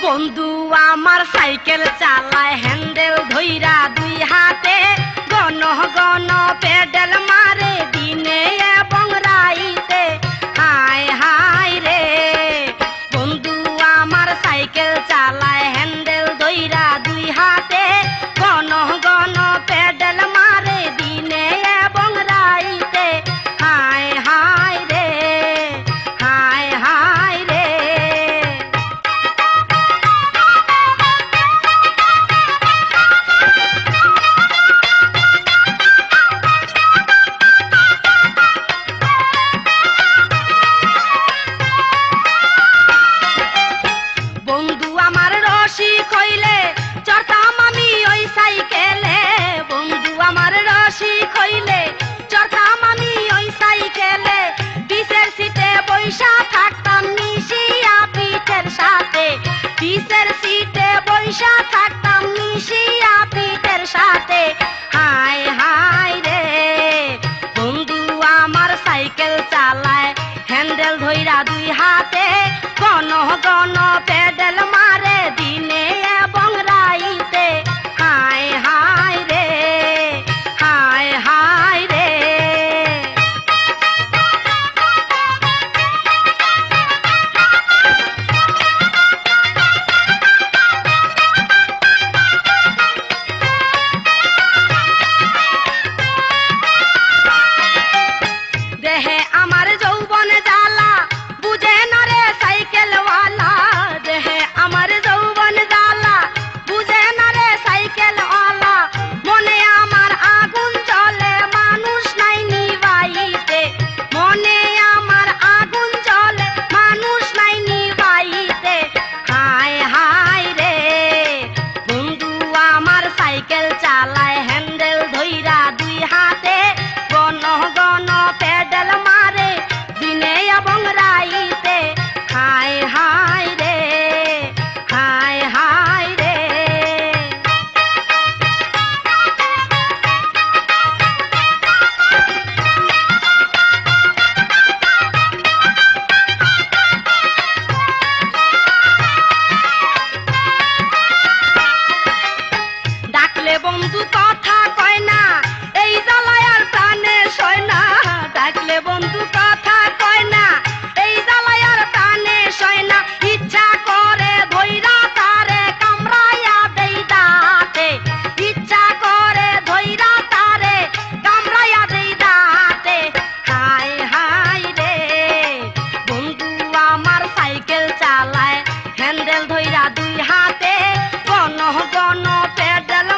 বন্ধু আমার সাইকেল চালায় হ্যান্ডেল ধইরা দুই হাতে, গণ গণ পেডেল মারে দিনে এবং রাইতে। হায় হায় রে, বন্ধু আমার সাইকেল চালায় হ্যান্ডেল ধইরা দুই হাতে, গণ গণ পেডেল মারে দিনে এবং রাইতে। হায় হায় রে, হায় হায় রে। বন্ধু আমার রসিক হইলে চড়তাম আমি ওই সাইকেলে, বন্ধু আমার রসিক হইলে চড়তাম আমি ওই সাইকেলে। পিছের সিটে বইসা থাকতাম মিশিয়া পিঠের সাথে, পিছের সিটে বইসা থাকতাম মিশিয়া পিঠের সাথে। হায় হায় রে, বন্ধু আমার সাইকেল চালায় হ্যান্ডেল ধইরা দুই হাতে, গণ গণ পেডেল মারে দিনে এবং রাইতে। হায় হায় রে, হায় হায় রে। দেহে আমার যৌবন জ্বালা বুঝে না রে সাইকেলওয়ালা, দেহে আমার যৌবন জ্বালা বুঝে না রে সাইকেলওয়ালা। মনে আমার আগুন জ্বলে মানুষ নাই নিবাইতে, মনে আমার আগুন জ্বলে মানুষ নাই নিবাইতে। হায় হায় রে, বন্ধু আমার সাইকেল চালায় হ্যান্ডেল ধইরা দুই হাতে, গণ গণ পেডেল মারে দিনে এবং রাইতে। হায় হায় রে, হায় হায় রে। ডাকলে বন্ধু কথা কয় না, এই জ্বালায় আর প্রাণে সয় না। ডাকলে বন্ধু কথা কয় না, এই জ্বালায় আর প্রাণে সয় না। ইচ্ছা করে ধইরা তারে কামড়াইয়া দেই দাঁতে, ইচ্ছা করে ধইরা তারে কামড়াইয়া দেই দাঁতে। হায় হায় রে, বন্ধু আমার সাইকেল চালায় হ্যান্ডেল ধইরা দুই হাতে, গণ গণ পেডেল